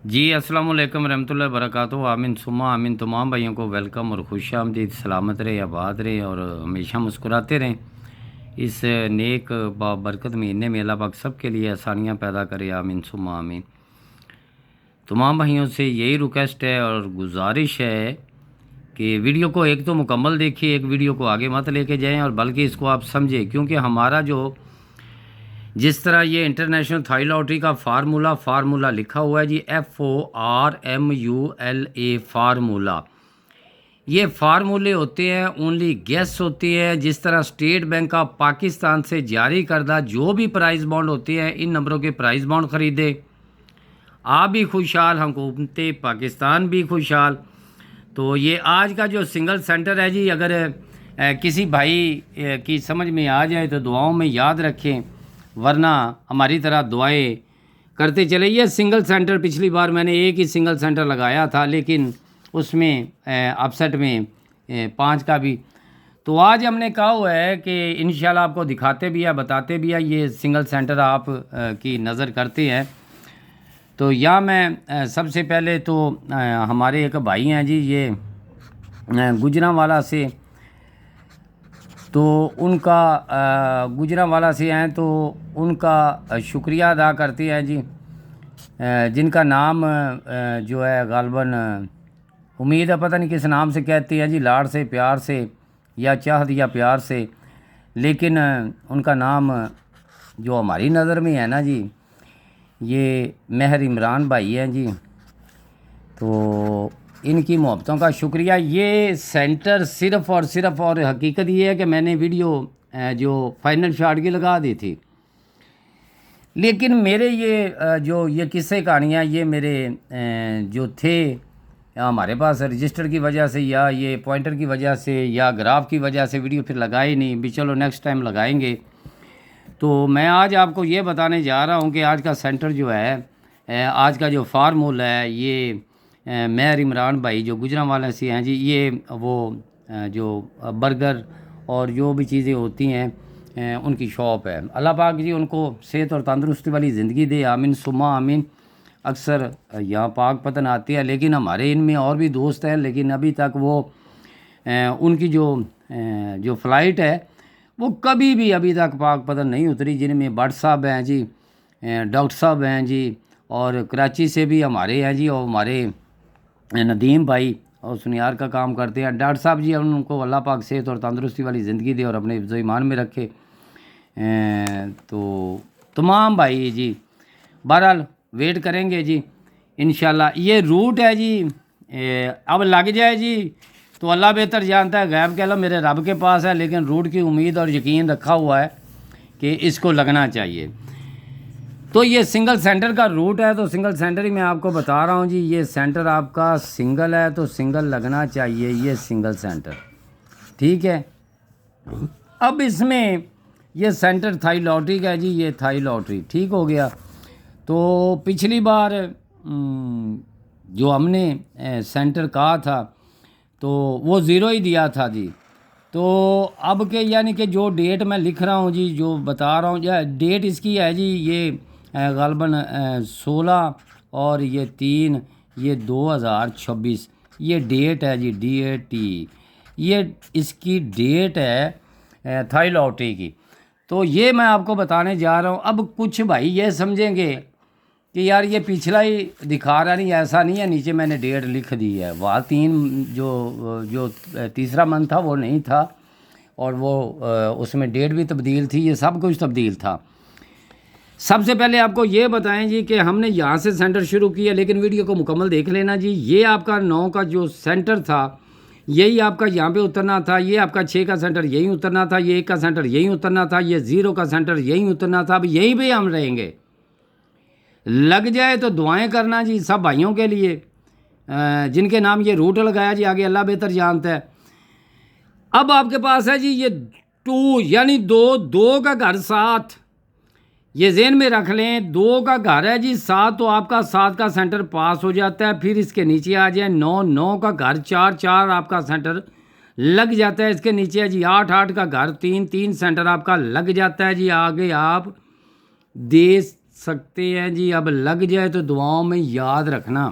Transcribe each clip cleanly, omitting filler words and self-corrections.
जी अस्सलाम वालेकुम रहमतुल्लाहि व बरकातुहू। आमीन सुम्मा आमीन। तमाम भाइयों को वेलकम और खुश आमदीद। सलामत रहे, आबाद रहे और हमेशा मुस्कुराते रहें। इस नेक बरकत महीने में अल्लाह पाक सब के लिए आसानियाँ पैदा करे। आमीन सुम्मा आमीन। तमाम भाइयों से यही रिक्वेस्ट है और गुजारिश है कि वीडियो को एक तो मुकम्मल देखिए, एक वीडियो को आगे मत लेके जाएं और बल्कि इसको आप समझें, क्योंकि हमारा जो जिस तरह ये इंटरनेशनल थाई लॉटरी का फार्मूला लिखा हुआ है जी, FORMULA फार्मूला। ये फार्मूले होते हैं, ओनली गेस होती है। जिस तरह स्टेट बैंक ऑफ पाकिस्तान से जारी करदा जो भी प्राइस बॉन्ड होते हैं, इन नंबरों के प्राइस बॉन्ड ख़रीदे, आप भी खुशहाल, हुकूमत पाकिस्तान भी खुशहाल। तो ये आज का जो सिंगल सेंटर है जी, अगर किसी भाई की समझ में आ जाए तो दुआओं में याद रखें, वरना हमारी तरह दुआएं करते चले। ये सिंगल सेंटर पिछली बार मैंने एक ही सिंगल सेंटर लगाया था, लेकिन उसमें अपसेट में 5 का भी। तो आज हमने कहा हुआ है कि इंशाल्लाह आपको दिखाते भी है, बताते भी है। ये सिंगल सेंटर आप की नज़र करते हैं। तो यहाँ मैं सबसे पहले तो हमारे एक भाई हैं जी, ये गुजरांवाला से, तो उनका गुजरांवाला से हैं, तो उनका शुक्रिया अदा करते हैं जी, जिनका नाम जो है गालबन उम्मीद है पता नहीं किस नाम से कहते हैं जी, लाड़ से प्यार से या चाह दिया प्यार से, लेकिन उनका नाम जो हमारी नज़र में है ना जी, ये महर इमरान भाई हैं जी। तो इनकी मोहब्बतों का शुक्रिया। ये सेंटर सिर्फ़ और हकीकत ये है कि मैंने वीडियो जो फाइनल शॉट की लगा दी थी, लेकिन मेरे ये जो ये किस्से कहानियाँ ये मेरे जो थे हमारे पास रजिस्टर की वजह से या ये पॉइंटर की वजह से या ग्राफ की वजह से वीडियो फिर लगाई नहीं भी, चलो नेक्स्ट टाइम लगाएंगे। तो मैं आज आपको ये बताने जा रहा हूँ कि आज का सेंटर जो है, आज का जो फार्मूला है, ये महर इमरान भाई जो गुजरांवाला से हैं जी, ये वो जो बर्गर और जो भी चीज़ें होती हैं उनकी शॉप है। अल्लाह पाक जी उनको सेहत और तंदुरुस्ती वाली ज़िंदगी दे। आमीन सुम्मा आमीन। अक्सर यहाँ पाक पतन आती है, लेकिन हमारे इनमें और भी दोस्त हैं, लेकिन अभी तक वो उनकी जो फ़्लाइट है वो कभी भी अभी तक पाक पतन नहीं उतरी। जिनमें भट्ट साहब हैं जी, डॉक्टर साहब हैं जी, और कराची से भी हमारे हैं जी, और हमारे नदीम भाई और सुनियार का काम करते हैं। डॉक्टर साहब जी उनको अल्लाह पाक सेहत और तंदुरुस्ती वाली ज़िंदगी दे और अपने हिफ्ज़ ईमान में रखे। तो तमाम भाई जी बहरहाल वेट करेंगे जी इंशाल्लाह। ये रूट है जी, अब लग जाए जी तो अल्लाह बेहतर जानता है, गैब कह लो मेरे रब के पास है, लेकिन रूट की उम्मीद और यकीन रखा हुआ है कि इसको लगना चाहिए। तो ये सिंगल सेंटर का रूट है, तो सिंगल सेंटर ही मैं आपको बता रहा हूँ जी। ये सेंटर आपका सिंगल है तो सिंगल लगना चाहिए, ये सिंगल सेंटर, ठीक है। अब इसमें ये सेंटर थाई लॉटरी का है जी, ये थाई लॉटरी ठीक हो गया। तो पिछली बार जो हमने सेंटर कहा था तो वो ज़ीरो ही दिया था जी। तो अब के यानी कि जो डेट मैं लिख रहा हूँ जी, जो बता रहा हूँ, या डेट इसकी है जी, ये गालबन 16 और ये 3 ये 2026 ये डेट है जी, DAT ये इसकी डेट है थाई लॉटरी की। तो ये मैं आपको बताने जा रहा हूँ। अब कुछ भाई ये समझेंगे कि यार ये पिछला ही दिखा रहा, नहीं ऐसा नहीं है, नीचे मैंने डेट लिख दी है। वहाँ 3 जो तीसरा मंथ था वो नहीं था, और वो उसमें डेट भी तब्दील थी, ये सब कुछ तब्दील था। सबसे पहले आपको ये बताएं जी कि हमने यहाँ से सेंटर शुरू किया, लेकिन वीडियो को मुकम्मल देख लेना जी। ये आपका 9 का जो सेंटर था यही आपका यहाँ पे उतरना था, ये आपका 6 का सेंटर यहीं उतरना था, ये 1 का सेंटर यहीं उतरना था, ये 0 का सेंटर यहीं उतरना था। अब यहीं पे हम रहेंगे। लग जाए तो दुआएं करना जी सब भाइयों के लिए जिनके नाम ये रूट लगाया जी, आगे अल्लाह बेहतर जानता है। अब आपके पास है जी ये 2 यानी 2 का घर 7, ये जेहन में रख लें। 2 का घर है जी 7, तो आपका 7 का सेंटर पास हो जाता है। फिर इसके नीचे आ जाए 9 का घर 4 आपका सेंटर लग जाता है। इसके नीचे है जी 8 का घर 3 सेंटर आपका लग जाता है जी। आगे आप दे सकते हैं जी। अब लग जाए तो दुआओं में याद रखना,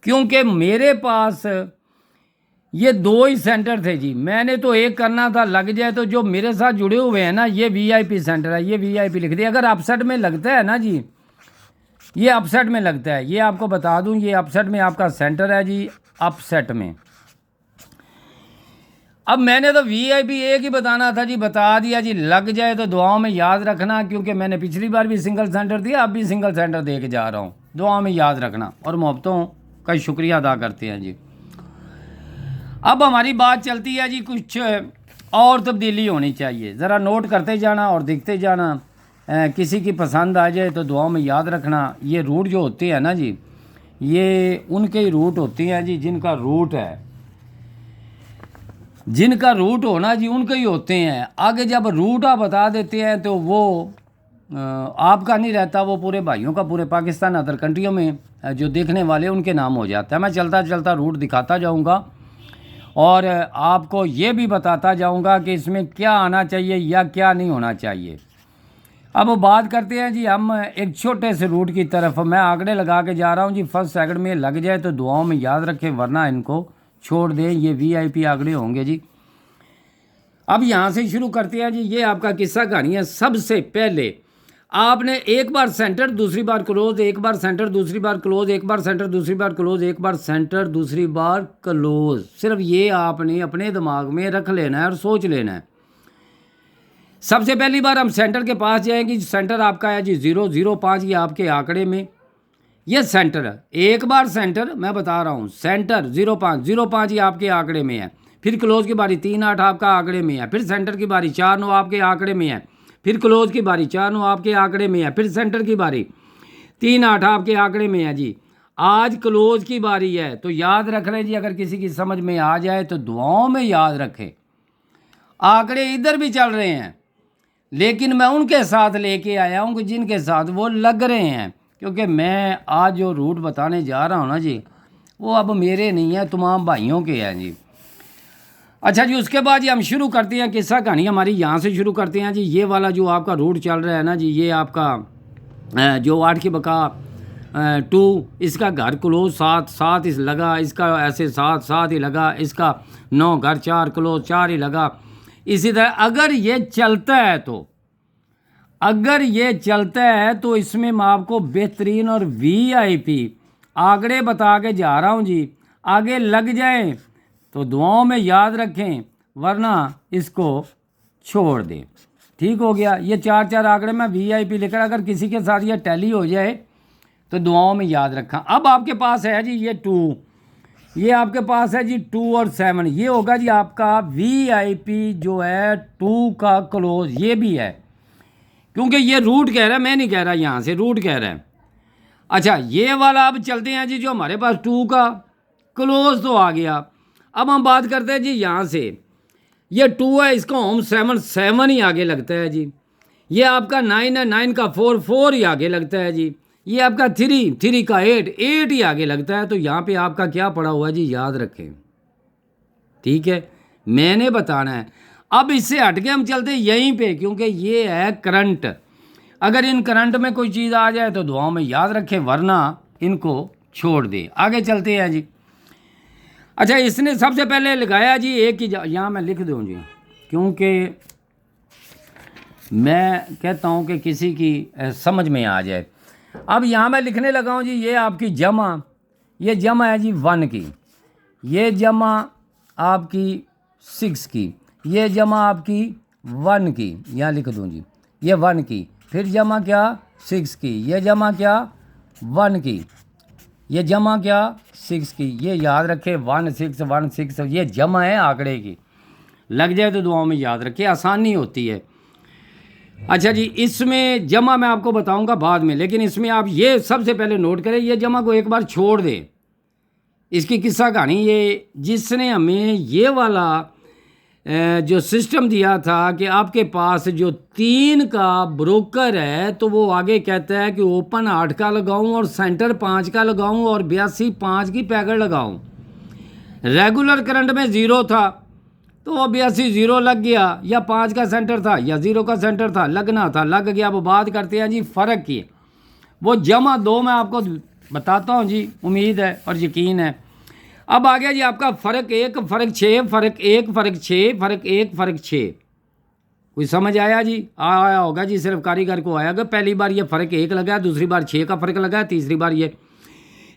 क्योंकि मेरे पास ये 2 ही सेंटर थे जी। मैंने तो एक करना था, लग जाए तो जो मेरे साथ जुड़े हुए हैं ना, ये वीआईपी सेंटर है, ये वीआईपी लिख दिया। अगर अपसेट में लगता है ना जी, ये अपसेट में लगता है, ये आपको बता दूं, ये अपसेट में आपका सेंटर है जी, अपसेट में। अब मैंने तो वीआईपी एक ही बताना था जी, बता दिया जी। लग जाए तो दुआओं में याद रखना, क्योंकि मैंने पिछली बार भी सिंगल सेंटर दिया, अब भी सिंगल सेंटर दे के जा रहा हूँ। दुआओं में याद रखना और मोहब्बतों का शुक्रिया अदा करते हैं जी। अब हमारी बात चलती है जी, कुछ और तब्दीली होनी चाहिए, ज़रा नोट करते जाना और देखते जाना। किसी की पसंद आ जाए तो दुआओं में याद रखना। ये रूट जो होते हैं ना जी, ये उनके ही रूट होते हैं जी, जिनका रूट है, जिनका रूट होना जी उनके ही होते हैं। आगे जब रूट आप बता देते हैं तो वो आपका नहीं रहता, वो पूरे भाइयों का, पूरे पाकिस्तान अदर कंट्रियों में जो देखने वाले उनके नाम हो जाता है। मैं चलता चलता रूट दिखाता जाऊंगा और आपको ये भी बताता जाऊंगा कि इसमें क्या आना चाहिए या क्या नहीं होना चाहिए। अब बात करते हैं जी हम एक छोटे से रूट की तरफ। मैं आंकड़े लगा के जा रहा हूँ जी, फर्स्ट सेकंड में लग जाए तो दुआओं में याद रखें, वरना इनको छोड़ दें। ये वीआईपी आंकड़े होंगे जी। अब यहाँ से शुरू करते हैं जी। ये आपका किस्सा कहानी है। सबसे पहले आपने एक बार सेंटर, दूसरी बार क्लोज, एक बार सेंटर, दूसरी बार क्लोज, एक बार सेंटर, दूसरी बार क्लोज, एक बार सेंटर, दूसरी बार क्लोज। सिर्फ ये आपने अपने दिमाग में रख लेना है और सोच लेना है। सबसे पहली बार हम सेंटर के पास जाएंगे। सेंटर आपका है जी 005, ये आपके आंकड़े में ये सेंटर है। एक बार सेंटर, मैं बता रहा हूँ, सेंटर 05 ये आपके आंकड़े में है। फिर क्लोज की बारी 38 आपका आंकड़े में है। फिर सेंटर की बारी 49 आपके आंकड़े में है। फिर क्लोज की बारी 49 आपके आंकड़े में है। फिर सेंटर की बारी 38 आपके आंकड़े में है जी। आज क्लोज की बारी है, तो याद रख लें जी। अगर किसी की समझ में आ जाए तो दुआओं में याद रखें। आंकड़े इधर भी चल रहे हैं, लेकिन मैं उनके साथ लेके आया हूँ जिनके साथ वो लग रहे हैं, क्योंकि मैं आज जो रूट बताने जा रहा हूँ ना जी, वो अब मेरे नहीं है, तमाम भाइयों के हैं जी। अच्छा जी, उसके बाद जी हम शुरू करते हैं किस्सा कहानी हमारी। यहाँ से शुरू करते हैं जी। ये वाला जो आपका रूट चल रहा है ना जी, ये आपका जो 8 की बका 2, इसका घर क्लोज 7 इस लगा, इसका ऐसे 7 ही लगा, इसका 9 घर 4 क्लोज 4 ही लगा। इसी तरह अगर ये चलता है तो, अगर ये चलता है तो इसमें मैं आपको बेहतरीन और वीआईपी आंकड़े बता के जा रहा हूँ जी। आगे लग जाए तो दुआओं में याद रखें, वरना इसको छोड़ दें। ठीक हो गया। ये 4 आंकड़े में वीआईपी लेकर, अगर किसी के साथ ये टैली हो जाए तो दुआओं में याद रखा। अब आपके पास है जी ये 2, ये आपके पास है जी 2 और 7। ये होगा जी आपका वीआईपी जो है 2 का क्लोज। ये भी है, क्योंकि ये रूट कह रहा है, मैं नहीं कह रहा, यहाँ से रूट कह रहा है। अच्छा, ये वाला अब चलते हैं जी, जो हमारे पास 2 का क्लोज तो आ गया। अब हम बात करते हैं जी यहाँ से। ये 2 है, इसका होम 7 ही आगे लगता है जी। ये आपका 9 है, 9 का 4 ही आगे लगता है जी। ये आपका 3 का 8 ही आगे लगता है। तो यहाँ पे आपका क्या पड़ा हुआ है जी, याद रखें। ठीक है, मैंने बताना है। अब इससे हट के हम चलते यहीं पे, क्योंकि ये है करंट। अगर इन करंट में कोई चीज़ आ जाए तो दुआओं में याद रखें, वरना इनको छोड़ दें। आगे चलते हैं जी। अच्छा, इसने सबसे पहले लगाया जी एक ही, यहाँ मैं लिख दूँ जी, क्योंकि मैं कहता हूँ कि किसी की समझ में आ जाए। अब यहाँ मैं लिखने लगा हूँ जी, ये आपकी जमा, ये जमा है जी 1 की, ये जमा आपकी 6 की, ये जमा आपकी 1 की, यहाँ लिख दूँ जी, ये 1 की। फिर जमा क्या 6 की, ये जमा क्या 1 की, ये जमा क्या 6 की। ये याद रखे 1 6 1 6, ये जमा है आंकड़े की। लग जाए तो दुआओं में याद रखे, आसानी होती है। अच्छा जी, इसमें जमा मैं आपको बताऊंगा बाद में, लेकिन इसमें आप ये सबसे पहले नोट करें, ये जमा को एक बार छोड़ दें। इसकी किस्सा कहानी, ये जिसने हमें ये वाला जो सिस्टम दिया था कि आपके पास जो 3 का ब्रोकर है, तो वो आगे कहता है कि ओपन 8 का लगाऊं और सेंटर 5 का लगाऊं और 82 5 की पैकेट लगाऊं। रेगुलर करंट में 0 था, तो 82 0 लग गया, या 5 का सेंटर था या 0 का सेंटर था, लगना था, लग गया। अब बात करते हैं जी फ़र्क की। वो जमा 2 मैं आपको बताता हूँ जी, उम्मीद है और यकीन है। अब आ गया जी आपका फ़र्क 1 फ़र्क 6 फ़र्क 1 फ़र्क 6 फ़र्क 1 फ़र्क 6। कोई समझ आया जी? आया होगा जी, सिर्फ कारीगर को आया। पहली बार ये फ़र्क 1 लगा, दूसरी बार 6 का फ़र्क लगा, तीसरी बार ये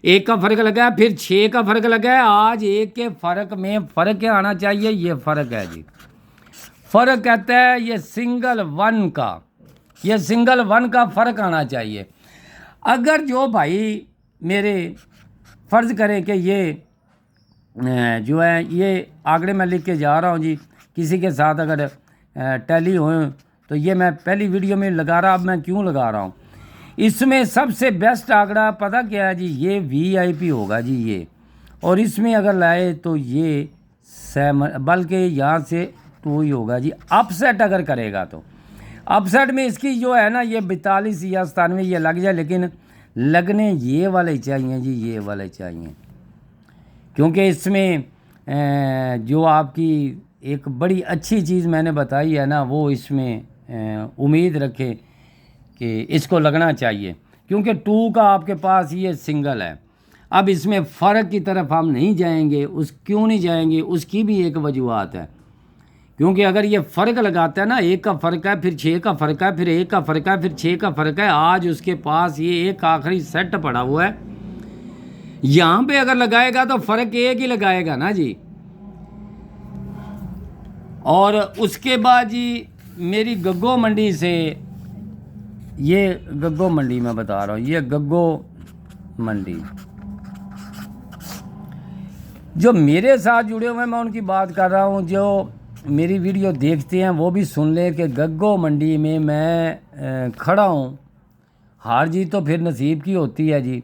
1 का फ़र्क लगा, फिर 6 का फ़र्क लगा। आज 1 के फ़र्क में फ़र्क क्या आना चाहिए? ये फ़र्क है जी। फ़र्क कहता है ये सिंगल 1 का, ये सिंगल 1 का फ़र्क आना चाहिए। अगर जो भाई मेरे फ़र्ज़ करें कि ये जो है ये आंकड़े मैं लिख के जा रहा हूँ जी, किसी के साथ अगर टैली हो तो ये मैं पहली वीडियो में लगा रहा, अब मैं क्यों लगा रहा हूँ। इसमें सबसे बेस्ट आंकड़ा पता क्या है जी? ये VIP होगा जी ये, और इसमें अगर लाए तो ये 7, बल्कि यहाँ से 2 ही होगा जी। अपसेट अगर करेगा तो अपसेट में इसकी जो है ना ये 42 या 97 ये लग जाए, लेकिन लगने ये वाले चाहिए जी, ये वाले चाहिए, क्योंकि इसमें जो आपकी एक बड़ी अच्छी चीज़ मैंने बताई है ना, वो इसमें उम्मीद रखें कि इसको लगना चाहिए, क्योंकि 2 का आपके पास ये सिंगल है। अब इसमें फ़र्क की तरफ हम नहीं जाएंगे, क्यों नहीं जाएंगे? उसकी भी एक वजूहत है, क्योंकि अगर ये फ़र्क लगाता है ना, 1 का फ़र्क है, फिर 6 का फ़र्क है, फिर 1 का फ़र्क है, फिर 6 का फ़र्क है, आज उसके पास ये एक आखिरी सेट पड़ा हुआ है। यहाँ पे अगर लगाएगा तो फ़र्क 1 ही लगाएगा ना जी। और उसके बाद जी मेरी गग्गो मंडी से, ये गग्गो मंडी मैं बता रहा हूँ, ये गग्गो मंडी जो मेरे साथ जुड़े हुए हैं, मैं उनकी बात कर रहा हूँ। जो मेरी वीडियो देखते हैं वो भी सुन ले कि गग्गो मंडी में मैं खड़ा हूँ। हार जीत तो फिर नसीब की होती है जी।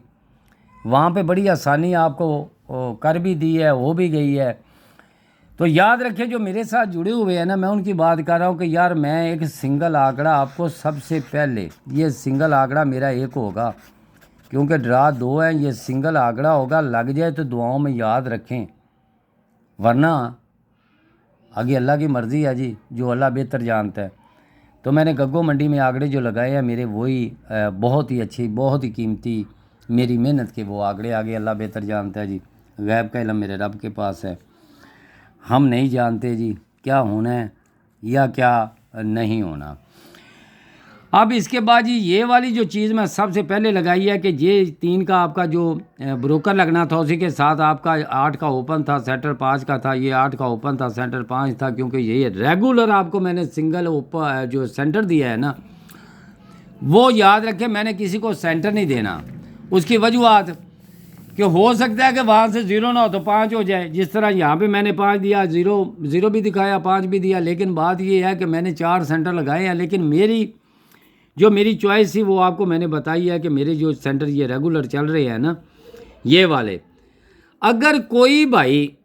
वहाँ पे बड़ी आसानी आपको कर भी दी है, हो भी गई है। तो याद रखें, जो मेरे साथ जुड़े हुए हैं ना, मैं उनकी बात कर रहा हूँ कि यार मैं एक सिंगल आंकड़ा आपको सबसे पहले, ये सिंगल आंकड़ा मेरा 1 होगा, क्योंकि ड्रा 2 है, ये सिंगल आंकड़ा होगा। लग जाए तो दुआओं में याद रखें, वरना आगे अल्लाह की मर्ज़ी है जी, जो अल्लाह बेहतर जानता है। तो मैंने गग्गो मंडी में आंकड़े जो लगाए हैं मेरे, वही बहुत ही अच्छी, बहुत ही कीमती मेरी मेहनत के वो आंकड़े, आगे अल्लाह बेहतर जानता है जी। गैब का इल्म मेरे रब के पास है, हम नहीं जानते जी क्या होना है या क्या नहीं होना। अब इसके बाद जी ये वाली जो चीज़ मैं सबसे पहले लगाई है कि ये 3 का आपका जो ब्रोकर लगना था, उसी के साथ आपका 8 का ओपन था, सेंटर 5 का था, ये 8 का ओपन था, सेंटर 5 था, क्योंकि ये रेगुलर आपको मैंने सिंगल ओपन जो सेंटर दिया है ना, वो याद रखें, मैंने किसी को सेंटर नहीं देना। उसकी वजूहत कि हो सकता है कि वहाँ से 0 ना हो तो 5 हो जाए, जिस तरह यहाँ पे मैंने 5 दिया, 0 भी दिखाया, 5 भी दिया। लेकिन बात ये है कि मैंने 4 सेंटर लगाए हैं, लेकिन मेरी चॉइस थी वो आपको मैंने बताई है कि मेरे जो सेंटर ये रेगुलर चल रहे हैं ना, ये वाले। अगर कोई भाई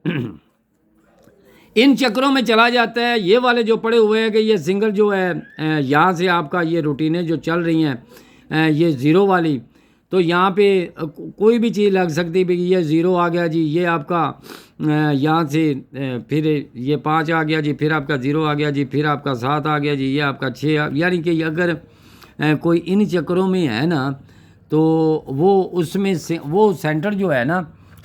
इन चक्रों में चला जाता है, ये वाले जो पड़े हुए हैं कि ये सिंगल जो है यहाँ से आपका ये रूटीनें जो चल रही हैं ये 0 वाली, तो यहाँ पे कोई भी चीज़ लग सकती है। ये 0 आ गया जी, ये आपका यहाँ से फिर ये 5 आ गया जी, फिर आपका 0 आ गया जी, फिर आपका 7 आ गया जी, ये आपका 6, यानी कि अगर कोई इन चक्करों में है ना, तो वो उसमें से वो सेंटर जो है ना,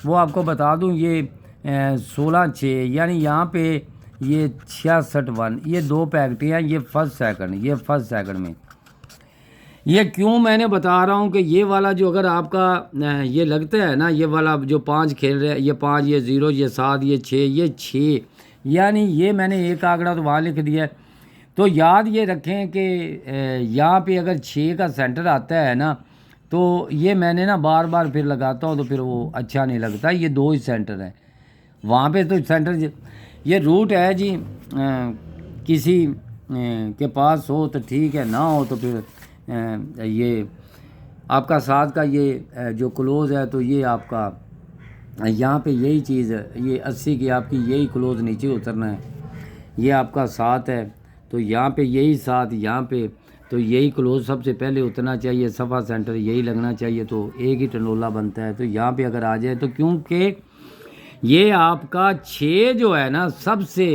वो आपको बता दूं, ये 16-6, यानी यहाँ पे ये 66-1, ये 2 पैकेट हैं, ये फर्स्ट सेकंड में। ये क्यों मैंने बता रहा हूँ कि ये वाला जो अगर आपका ये लगता है ना, ये वाला जो 5 खेल रहे हैं, ये 5, ये 0, ये 7, ये 6, ये 6, यानी ये मैंने एक आंकड़ा तो वहाँ लिख दिया है। तो याद ये रखें कि यहाँ पे अगर 6 का सेंटर आता है ना, तो ये मैंने ना बार बार फिर लगाता हूँ, तो फिर वो अच्छा नहीं लगता। ये 2 ही सेंटर हैं वहाँ पे, तो सेंटर ये रूट है जी, किसी के पास हो तो ठीक है, ना हो तो फिर ये आपका 7 का ये जो क्लोज़ है, तो ये आपका यहाँ पे यही चीज़ है, ये 80 की आपकी यही क्लोज़ नीचे उतरना है। ये आपका 7 है, तो यहाँ पे यही 7, यहाँ पे तो यही क्लोज सबसे पहले उतरना चाहिए, सफ़ा सेंटर यही लगना चाहिए, तो एक ही टंडोला बनता है। तो यहाँ पे अगर आ जाए तो, क्योंकि ये आपका 6 जो है ना, सबसे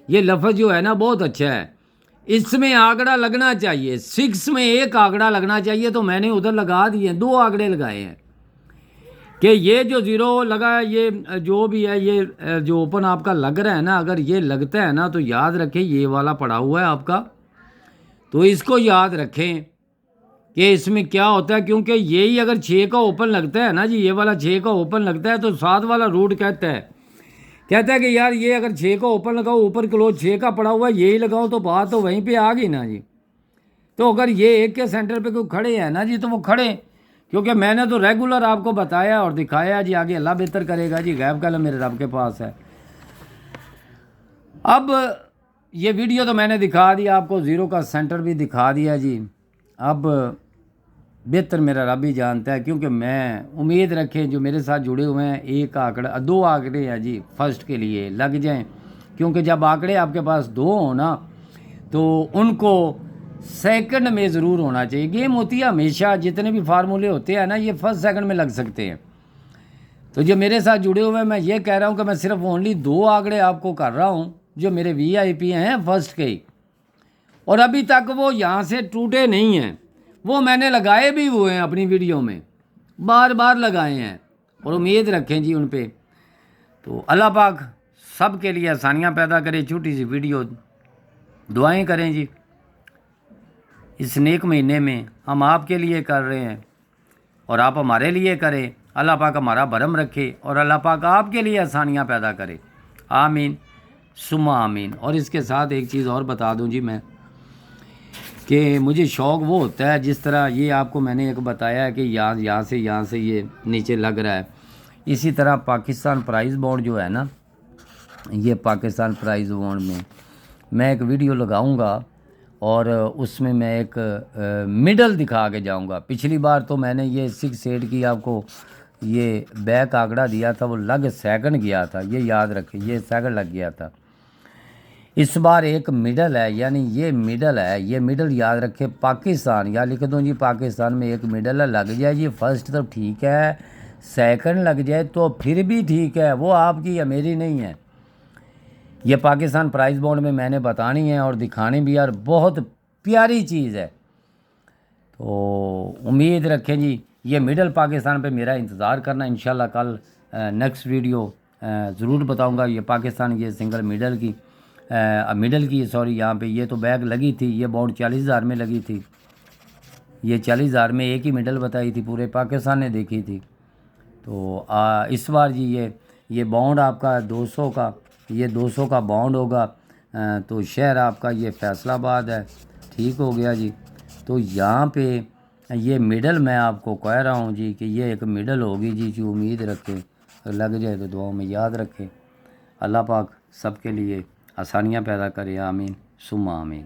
ये लफ्ज़ जो है ना बहुत अच्छा है इसमें आंकड़ा लगना चाहिए, 6 में एक आंकड़ा लगना चाहिए, तो मैंने उधर लगा दिए, 2 आंकड़े लगाए हैं कि ये जो ज़ीरो लगा है, ये जो भी है, ये जो ओपन आपका लग रहा है ना, अगर ये लगता है ना तो याद रखें ये वाला पड़ा हुआ है आपका, तो इसको याद रखें कि इसमें क्या होता है, क्योंकि यही अगर 6 का ओपन लगता है ना जी, ये वाला 6 का ओपन लगता है, तो 7 वाला रूट कहता है कि यार ये अगर 6 का ओपन लगाओ, ऊपर क्लोज 6 का पड़ा हुआ है, यही लगाओ, तो बात तो वहीं पे आ गई ना जी। तो अगर ये एक के सेंटर पे कोई खड़े हैं ना जी, तो वो खड़े, क्योंकि मैंने तो रेगुलर आपको बताया और दिखाया जी, आगे अल्लाह बेहतर करेगा जी, गैब का मेरे रब के पास है। अब ये वीडियो तो मैंने दिखा दिया आपको, ज़ीरो का सेंटर भी दिखा दिया जी। अब बेहतर मेरा रब ही जानता है, क्योंकि मैं उम्मीद रखें जो मेरे साथ जुड़े हुए हैं, एक आंकड़ा 2 आंकड़े हैं जी, फर्स्ट के लिए लग जाएं, क्योंकि जब आंकड़े आपके पास 2 हो ना, तो उनको सेकंड में ज़रूर होना चाहिए। गेम होती है हमेशा, जितने भी फार्मूले होते हैं ना, ये फर्स्ट सेकंड में लग सकते हैं। तो जो मेरे साथ जुड़े हुए हैं, मैं ये कह रहा हूँ कि मैं सिर्फ ओनली 2 आंकड़े आपको कर रहा हूँ जो मेरे VIP हैं फर्स्ट के, और अभी तक वो यहाँ से टूटे नहीं हैं, वो मैंने लगाए भी हुए हैं अपनी वीडियो में, बार बार लगाए हैं, और उम्मीद रखें जी उन पे। तो अल्लाह पाक सब के लिए आसानियाँ पैदा करे। छोटी सी वीडियो, दुआएं करें जी, इस नेक महीने में हम आपके लिए कर रहे हैं और आप हमारे लिए करें। अल्लाह पाक हमारा भरम रखे और अल्लाह पाक आपके लिए आसानियाँ पैदा करे। आमीन सुम्मा आमीन। और इसके साथ एक चीज़ और बता दूं जी मैं, कि मुझे शौक़ वो होता है, जिस तरह ये आपको मैंने एक बताया है कि यहाँ से ये नीचे लग रहा है, इसी तरह पाकिस्तान प्राइस बॉन्ड जो है ना, ये पाकिस्तान प्राइस बॉन्ड में मैं एक वीडियो लगाऊंगा और उसमें मैं एक मिडल दिखा के जाऊंगा। पिछली बार तो मैंने ये 6-8 की आपको ये बैक आंकड़ा दिया था, वो लग सेकंड गया था, ये याद रखें, ये सेकंड लग गया था। इस बार एक मिडल है, यानी ये मिडल है, ये मिडल याद रखें पाकिस्तान, या लिख दूँ जी पाकिस्तान में एक मिडल है, लग जाए जी फर्स्ट तो ठीक है, सेकंड लग जाए तो फिर भी ठीक है, वो आपकी या मेरी नहीं है। ये पाकिस्तान प्राइस बॉन्ड में मैंने बतानी है और दिखानी भी, यार बहुत प्यारी चीज़ है। तो उम्मीद रखें जी, ये मिडल पाकिस्तान पे मेरा इंतज़ार करना, इंशाल्लाह कल नेक्स्ट वीडियो ज़रूर बताऊंगा। ये पाकिस्तान ये सिंगल मिडल की सॉरी, यहाँ पे ये तो बैग लगी थी, ये बॉन्ड 40,000 में लगी थी, ये 40,000 में एक ही मिडल बताई थी, पूरे पाकिस्तान ने देखी थी। तो इस बार जी ये बॉन्ड आपका 200 का, ये 200 का बॉन्ड होगा। तो शहर आपका ये फैसलाबाद है, ठीक हो गया जी। तो यहाँ पे ये मिडल मैं आपको कह रहा हूँ जी कि ये एक मिडल होगी जी, जो उम्मीद रखें लग जाए तो दुआओं में याद रखें। अल्लाह पाक सबके लिए आसानियाँ पैदा करे। आमीन सुम्मा आमीन।